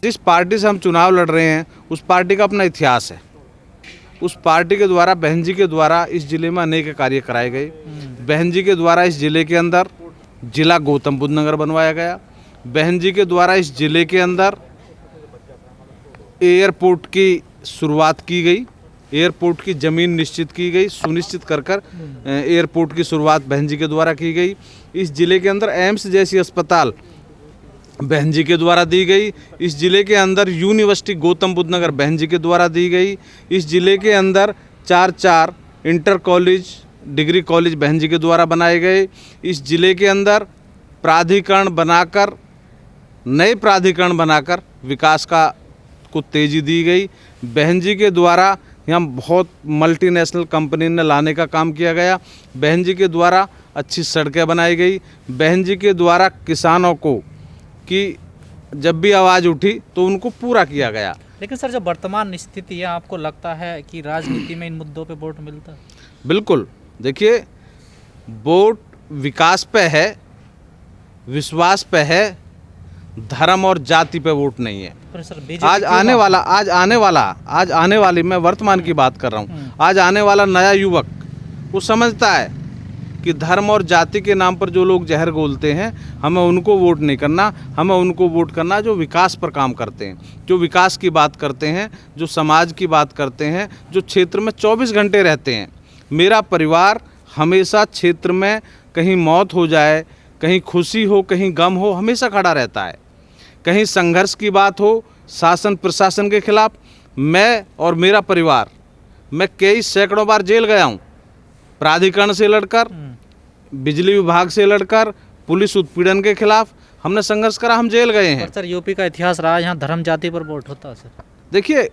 जिस पार्टी से हम चुनाव लड़ रहे हैं उस पार्टी का अपना इतिहास है। उस पार्टी के द्वारा, बहन जी के द्वारा इस जिले में अनेक कार्य कराए गए। बहन जी के द्वारा इस जिले के अंदर जिला गौतम बुद्ध नगर बनवाया गया। बहन जी के द्वारा इस जिले के अंदर एयरपोर्ट की शुरुआत की गई। एयरपोर्ट की ज़मीन निश्चित की गई, सुनिश्चित कर एयरपोर्ट की शुरुआत बहन जी के द्वारा की गई। इस जिले के अंदर एम्स जैसी अस्पताल बहन जी के द्वारा दी गई। इस जिले के अंदर यूनिवर्सिटी गौतम बुद्ध नगर बहन जी के द्वारा दी गई। इस जिले के अंदर 4 इंटर कॉलेज, डिग्री कॉलेज बहन जी के द्वारा बनाए गए। इस जिले के अंदर प्राधिकरण बनाकर, नए प्राधिकरण बनाकर विकास को तेज़ी दी गई। बहन जी के द्वारा यहाँ बहुत मल्टीनेशनल कंपनी ने लाने का काम किया गया। बहन जी के द्वारा अच्छी सड़कें बनाई गई। बहन जी के द्वारा किसानों को कि जब भी आवाज़ उठी तो उनको पूरा किया गया। लेकिन सर, जब वर्तमान स्थिति है, आपको लगता है कि राजनीति में इन मुद्दों पे वोट मिलता है? बिल्कुल। देखिए, वोट विकास पे है, विश्वास पे है, धर्म और जाति पे वोट नहीं है। सर, आज आने वाली, मैं वर्तमान की बात कर रहा हूँ, आज आने वाला नया युवक वो समझता है कि धर्म और जाति के नाम पर जो लोग जहर घोलते हैं, हमें उनको वोट नहीं करना। हमें उनको वोट करना जो विकास पर काम करते हैं, जो विकास की बात करते हैं, जो समाज की बात करते हैं, जो क्षेत्र में 24 घंटे रहते हैं। मेरा परिवार हमेशा क्षेत्र में कहीं मौत हो जाए, कहीं खुशी हो, कहीं गम हो, हमेशा खड़ा रहता है। कहीं संघर्ष की बात हो शासन प्रशासन के खिलाफ, मैं और मेरा परिवार, मैं कई सैकड़ों बार जेल गया हूँ। प्राधिकरण से लड़कर, बिजली विभाग से लड़कर, पुलिस उत्पीड़न के खिलाफ हमने संघर्ष करा, हम जेल गए हैं। सर, यूपी का इतिहास रहा है, यहाँ धर्म जाति पर वोट होता है सर। देखिए,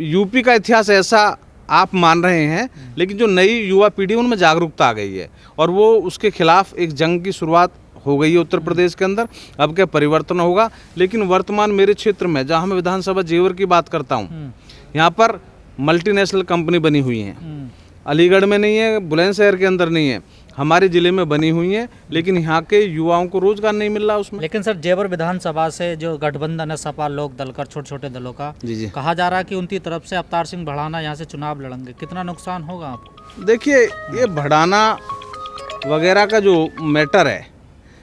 यूपी का इतिहास ऐसा आप मान रहे हैं, लेकिन जो नई युवा पीढ़ी उनमें जागरूकता आ गई है और वो उसके खिलाफ एक जंग की शुरुआत हो गई है उत्तर प्रदेश के अंदर। अब क्या परिवर्तन होगा, लेकिन वर्तमान मेरे क्षेत्र में, जहाँ मैं विधानसभा जेवर की बात करता हूँ, यहाँ पर मल्टीनेशनल कंपनी बनी हुई हैं। अलीगढ़ में नहीं है, बुलंदशहर के अंदर नहीं है, हमारे ज़िले में बनी हुई है, लेकिन यहाँ के युवाओं को रोजगार नहीं मिल रहा उसमें। लेकिन सर, जेवर विधानसभा से जो गठबंधन है सपा लोक दल का, छोटे छोटे दलों का, जी, कहा जा रहा है कि उनकी तरफ से अवतार सिंह भड़ाना यहाँ से चुनाव लड़ेंगे, कितना नुकसान होगा आपको? देखिए, ये भड़ाना वगैरह का जो मैटर है,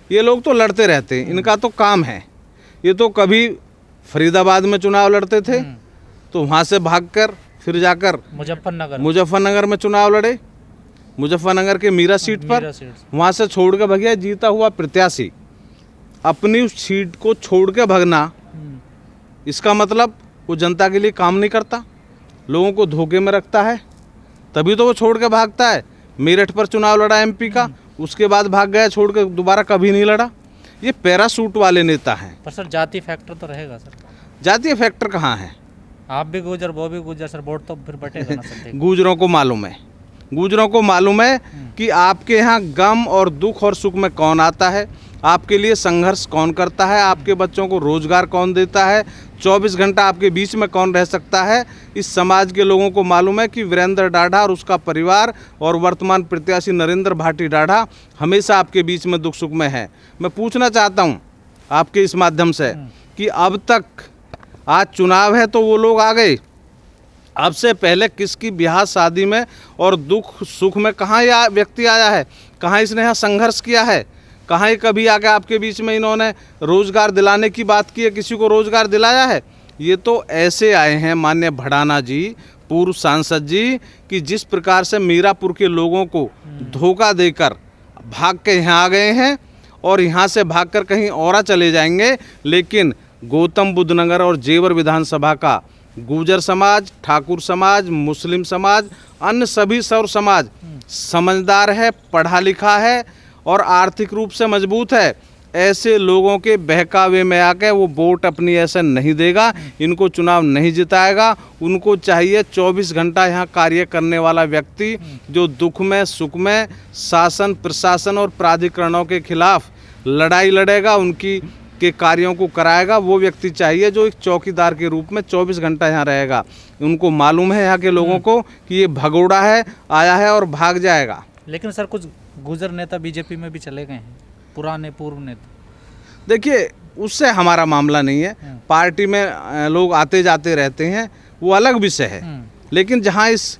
ये लोग तो लड़ते रहते हैं, इनका तो काम है। ये तो कभी फरीदाबाद में चुनाव लड़ते थे तो वहाँ से भागकर फिर जाकर मुजफ्फरनगर में चुनाव लड़े, मुजफ्फरनगर के मीरा सीट पर, वहाँ से छोड़ के भगिया जीता हुआ प्रत्याशी। अपनी उस सीट को छोड़ के भगना, इसका मतलब वो जनता के लिए काम नहीं करता, लोगों को धोखे में रखता है, तभी तो वो छोड़ के भागता है। मेरठ पर चुनाव लड़ा एमपी का, उसके बाद भाग गया छोड़ के, दोबारा कभी नहीं लड़ा। ये पैरासूट वाले नेता हैं। पर सर, जाति फैक्टर तो रहेगा सर? जातीय फैक्टर कहाँ है? आप भी गुजर, वो भी गुजर, सर वोट तो फिर बटेगा ना सर। गुजरों को मालूम है, गुजरों को मालूम है कि आपके यहाँ गम और दुख और सुख में कौन आता है, आपके लिए संघर्ष कौन करता है, आपके बच्चों को रोजगार कौन देता है, 24 घंटा आपके बीच में कौन रह सकता है। इस समाज के लोगों को मालूम है कि वीरेंद्र डाढ़ा और उसका परिवार और वर्तमान प्रत्याशी नरेंद्र भाटी डाढ़ा हमेशा आपके बीच में दुख सुख में है। मैं पूछना चाहता हूँ आपके इस माध्यम से कि अब तक, आज चुनाव है तो वो लोग आ गए, अब से पहले किसकी ब्याह शादी में और दुख सुख में कहाँ यह व्यक्ति आया है? कहाँ इसने यहाँ संघर्ष किया है? कहाँ ही कभी आके आपके बीच में इन्होंने रोजगार दिलाने की बात की है? किसी को रोजगार दिलाया है? ये तो ऐसे आए हैं माननीय भड़ाना जी, पूर्व सांसद जी, कि जिस प्रकार से मीरापुर के लोगों को धोखा देकर भाग के यहाँ आ गए हैं और यहाँ से भागकर कहीं और चले जाएंगे। लेकिन गौतम बुद्ध नगर और जेवर विधानसभा का गुर्जर समाज, ठाकुर समाज, मुस्लिम समाज, अन्य सभी सर्व समाज समझदार है, पढ़ा लिखा है और आर्थिक रूप से मजबूत है। ऐसे लोगों के बहकावे में आके वो वोट अपनी ऐसे नहीं देगा, इनको चुनाव नहीं जिताएगा। उनको चाहिए 24 घंटा यहाँ कार्य करने वाला व्यक्ति, जो दुख में सुख में शासन प्रशासन और प्राधिकरणों के खिलाफ लड़ाई लड़ेगा, उनकी के कार्यों को कराएगा। वो व्यक्ति चाहिए जो एक चौकीदार के रूप में 24 घंटा यहाँ रहेगा। उनको मालूम है यहाँ के लोगों को कि ये भगोड़ा है, आया है और भाग जाएगा। लेकिन सर, कुछ गुजर नेता बीजेपी में भी चले गए हैं, पुराने पूर्व नेता। देखिए, उससे हमारा मामला नहीं है। पार्टी में लोग आते जाते रहते हैं, वो अलग विषय है। लेकिन जहाँ इस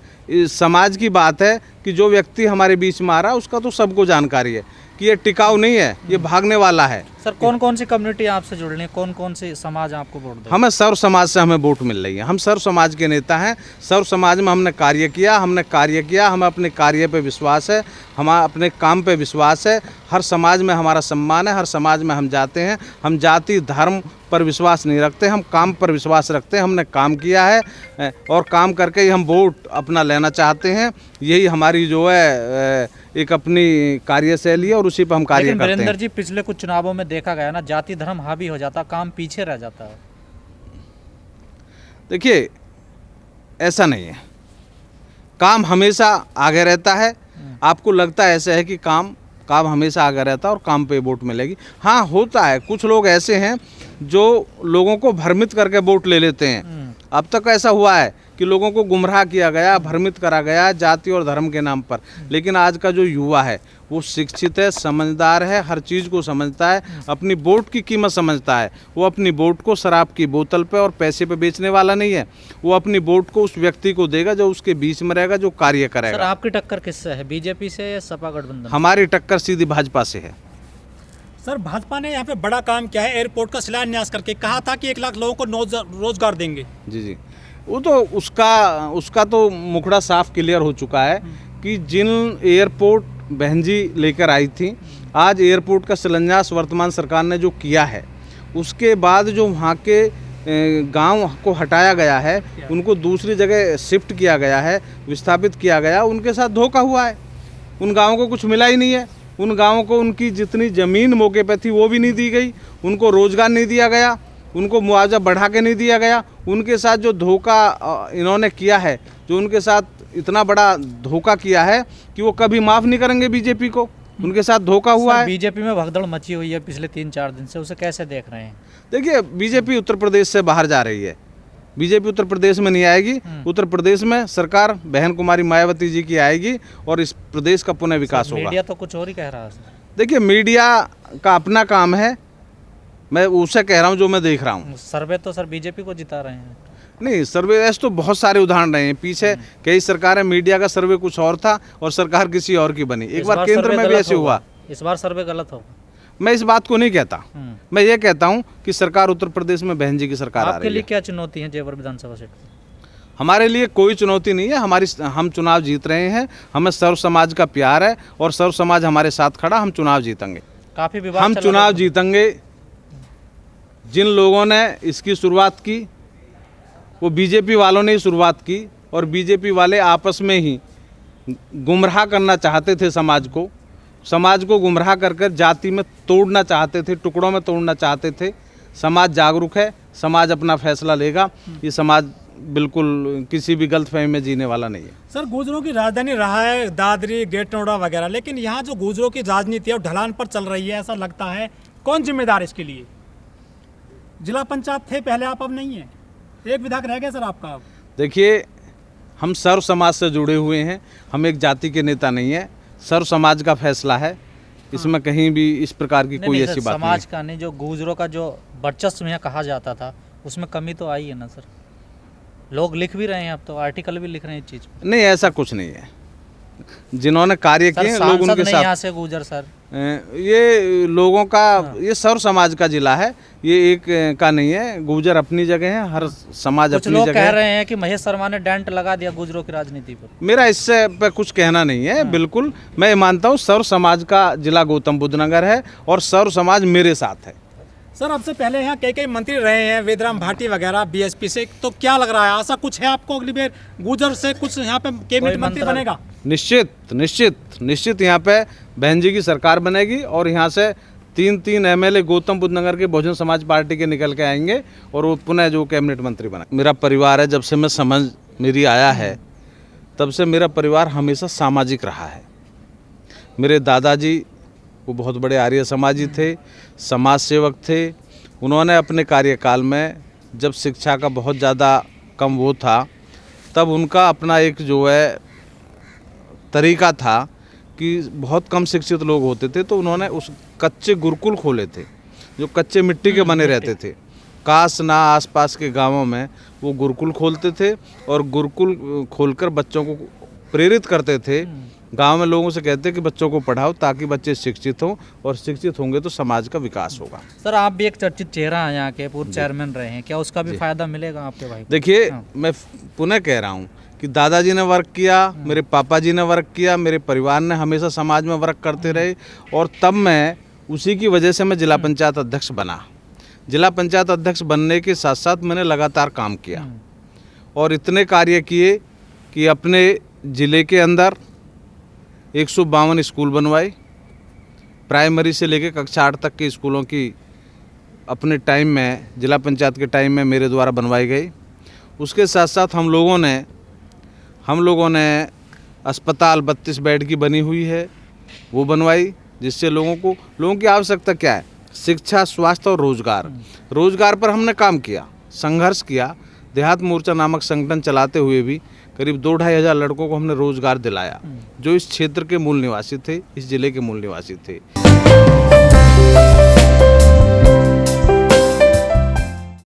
समाज की बात है कि जो व्यक्ति हमारे बीच में आ रहा है उसका तो सबको जानकारी है कि ये टिकाऊ नहीं है, ये भागने वाला है। सर कौन कौन सी कम्युनिटी आपसे जुड़ रही है, कौन कौन सी समाज आपको वोट दे? हमें सर्व समाज से हमें वोट मिल रही है। हम सर्व समाज के नेता हैं। सर्व समाज में हमने कार्य किया, हमें अपने कार्य पे विश्वास है, हमारा अपने काम पे विश्वास है। हर समाज में हमारा सम्मान है, हर समाज में हम जाते हैं। हम जाति धर्म पर विश्वास नहीं रखते, हम काम पर विश्वास रखते हैं। हमने काम किया है और काम करके ही हम वोट अपना लेना चाहते हैं। यही हमारी जो है एक अपनी कार्यशैली है और उसी पर हम कार्य करते हैं। वीरेंद्र जी, पिछले कुछ चुनावों में देखा गया ना, जाति धर्म हावी हो जाता, काम पीछे रह जाता है। देखिए, ऐसा नहीं है, काम हमेशा आगे रहता है। आपको लगता है ऐसे है कि काम हमेशा आगे रहता है और काम पे वोट मिलेगी। हाँ, होता है, कुछ लोग ऐसे हैं जो लोगों को भ्रमित करके वोट ले लेते हैं। अब तक ऐसा हुआ है कि लोगों को गुमराह किया गया, भ्रमित करा गया जाति और धर्म के नाम पर। लेकिन आज का जो युवा है वो शिक्षित है, समझदार है, हर चीज़ को समझता है, अपनी वोट की कीमत समझता है। वो अपनी वोट को शराब की बोतल पे और पैसे पे बेचने वाला नहीं है। वो अपनी वोट को उस व्यक्ति को देगा जो उसके बीच में रहेगा, जो कार्य करेगा। सर आपकी टक्कर किससे है, बीजेपी से या सपा गठबंधन? हमारी टक्कर सीधी भाजपा से है। सर भाजपा ने यहाँ पे बड़ा काम किया है, एयरपोर्ट का शिलान्यास करके कहा था कि 1 लाख लोगों को रोजगार देंगे। जी, वो तो उसका तो मुखड़ा साफ क्लियर हो चुका है कि जिन एयरपोर्ट बहन जी लेकर आई थी, आज एयरपोर्ट का शिलान्यास वर्तमान सरकार ने जो किया है, उसके बाद जो वहाँ के गांव को हटाया गया है, उनको दूसरी जगह शिफ्ट किया गया है, विस्थापित किया गया, उनके साथ धोखा हुआ है। उन गाँवों को कुछ मिला ही नहीं है। उन गाँवों को उनकी जितनी ज़मीन मौके पर थी वो भी नहीं दी गई, उनको रोज़गार नहीं दिया गया, उनको मुआवजा बढ़ा के नहीं दिया गया। उनके साथ जो धोखा इन्होंने किया है, जो उनके साथ इतना बड़ा धोखा किया है कि वो कभी माफ़ नहीं करेंगे बीजेपी को। उनके साथ धोखा हुआ है। बीजेपी में भगदड़ मची हुई है पिछले 3-4 दिन से, उसे कैसे देख रहे हैं? देखिए, बीजेपी उत्तर प्रदेश से बाहर जा रही है। बीजेपी उत्तर प्रदेश में नहीं आएगी। उत्तर प्रदेश में सरकार बहन कुमारी मायावती जी की आएगी और इस प्रदेश का पुनः विकास होगा। मीडिया तो कुछ और ही कह रहा है। देखिए, मीडिया का अपना काम है, मैं उसे कह रहा हूँ जो मैं देख रहा हूँ। सर्वे तो सर बीजेपी को जिता रहे हैं। नहीं, सर्वे ऐसे तो बहुत सारे उदाहरण रहे हैं। पीछे कई सरकारें, मीडिया का सर्वे कुछ और था और सरकार किसी और की बनी। एक बार केंद्र में भी ऐसे हुआ। इस बार सर्वे गलत होगा। मैं इस बात को नहीं कहता, मैं ये कहता हूँ कि सरकार उत्तर प्रदेश में बहन जी की सरकार आ रही है। आपके लिए क्या चुनौती है जेवर विधानसभा सीट? हमारे लिए कोई चुनौती नहीं है। हम चुनाव जीत रहे हैं। हमें सर्व समाज का प्यार है और सर्व समाज हमारे साथ खड़ा। हम चुनाव जीतेंगे, काफी विवाद हम चुनाव जीतेंगे। जिन लोगों ने इसकी शुरुआत की वो बीजेपी वालों ने ही शुरुआत की और बीजेपी वाले आपस में ही गुमराह करना चाहते थे समाज को गुमराह कर जाति में तोड़ना चाहते थे, टुकड़ों में तोड़ना चाहते थे। समाज जागरूक है, समाज अपना फैसला लेगा। ये समाज बिल्कुल किसी भी गलतफहमी में जीने वाला नहीं है। सर गुर्जरों की राजधानी रहा है दादरी, ग्रेट नोएडा वगैरह, लेकिन यहाँ जो गुर्जरों की राजनीति है वो ढलान पर चल रही है, ऐसा लगता है। कौन जिम्मेदार है इसके लिए? जिला पंचायत थे पहले, आप अब नहीं है। एक विधायक रह गया सर आपका। देखिए, हम सर्व समाज से जुड़े हुए हैं, हम एक जाति के नेता नहीं है। सर्व समाज का फैसला है, इसमें कहीं भी इस प्रकार की कोई ऐसी बात नहीं। समाज का नहीं, जो गुर्जरों का जो वर्चस्व यहाँ कहा जाता था, उसमें कमी तो आई है ना सर। लोग लिख भी रहे हैं, अब तो आर्टिकल भी लिख रहे हैं इस चीज़ पर। नहीं, ऐसा कुछ नहीं है। जिन्होंने कार्य किए लोग उनके साथ। यहाँ से गुर्जर सर, ये लोगों का, ये सर्व समाज का जिला है, ये एक का नहीं है। गुर्जर अपनी जगह है, हर समाज अपनी जगह है। कह रहे हैं कि महेश शर्मा ने डेंट लगा दिया गुर्जरों की राजनीति पर। मेरा इससे पे कुछ कहना नहीं है। बिल्कुल मैं मानता हूँ सर्व समाज का जिला गौतम बुद्ध नगर है और सर्व समाज मेरे साथ है। सर आपसे पहले यहाँ कई मंत्री रहे हैं, वेदराम भाटी वगैरह बीएसपी से, तो क्या लग रहा है, आशा कुछ है आपको अगली बार गुर्जर से कुछ यहाँ पे कैबिनेट मंत्री बनेगा? निश्चित यहाँ पे बहन जी की सरकार बनेगी और यहाँ से 3 एमएलए गौतम बुद्ध नगर के बहुजन समाज पार्टी के निकल के आएंगे और वो पुनः जो कैबिनेट मंत्री बना। मेरा परिवार है, जब से मैं समझ मेरी आया है तब से मेरा परिवार हमेशा सामाजिक रहा है। मेरे दादाजी वो बहुत बड़े आर्य समाजी थे, समाज सेवक थे। उन्होंने अपने कार्यकाल में जब शिक्षा का बहुत ज़्यादा कम वो था, तब उनका अपना एक जो है तरीका था कि बहुत कम शिक्षित लोग होते थे, तो उन्होंने उस कच्चे गुरुकुल खोले थे जो कच्चे मिट्टी के बने रहते थे। काश ना आसपास के गांवों में वो गुरुकुल खोलते थे और गुरुकुल खोलकर बच्चों को प्रेरित करते थे। गांव में लोगों से कहते कि बच्चों को पढ़ाओ ताकि बच्चे शिक्षित हों, और शिक्षित होंगे तो समाज का विकास होगा। सर आप भी एक चर्चित चेहरा हैं यहाँ के, पूर्व चेयरमैन रहे हैं, क्या उसका भी फायदा मिलेगा आपके भाई को? देखिए, मैं पुनः कह रहा हूँ कि दादाजी ने वर्क किया, मेरे पापा जी ने वर्क किया, मेरे परिवार ने हमेशा समाज में वर्क करते रहे, और तब मैं उसी की वजह से मैं जिला पंचायत अध्यक्ष बना। जिला पंचायत अध्यक्ष बनने के साथ साथ मैंने लगातार काम किया और इतने कार्य किए कि अपने ज़िले के अंदर 152 स्कूल बनवाए। प्राइमरी से लेकर कक्षा 8 तक के स्कूलों की अपने टाइम में, जिला पंचायत के टाइम में मेरे द्वारा बनवाई गई। उसके साथ साथ हम लोगों ने अस्पताल 32 बेड की बनी हुई है वो बनवाई, जिससे लोगों की आवश्यकता क्या है, शिक्षा, स्वास्थ्य और रोजगार पर हमने काम किया, संघर्ष किया। देहात मोर्चा नामक संगठन चलाते हुए भी करीब 2-2.5 हज़ार लड़कों को हमने रोजगार दिलाया, जो इस क्षेत्र के मूल निवासी थे, इस जिले के मूल निवासी थे।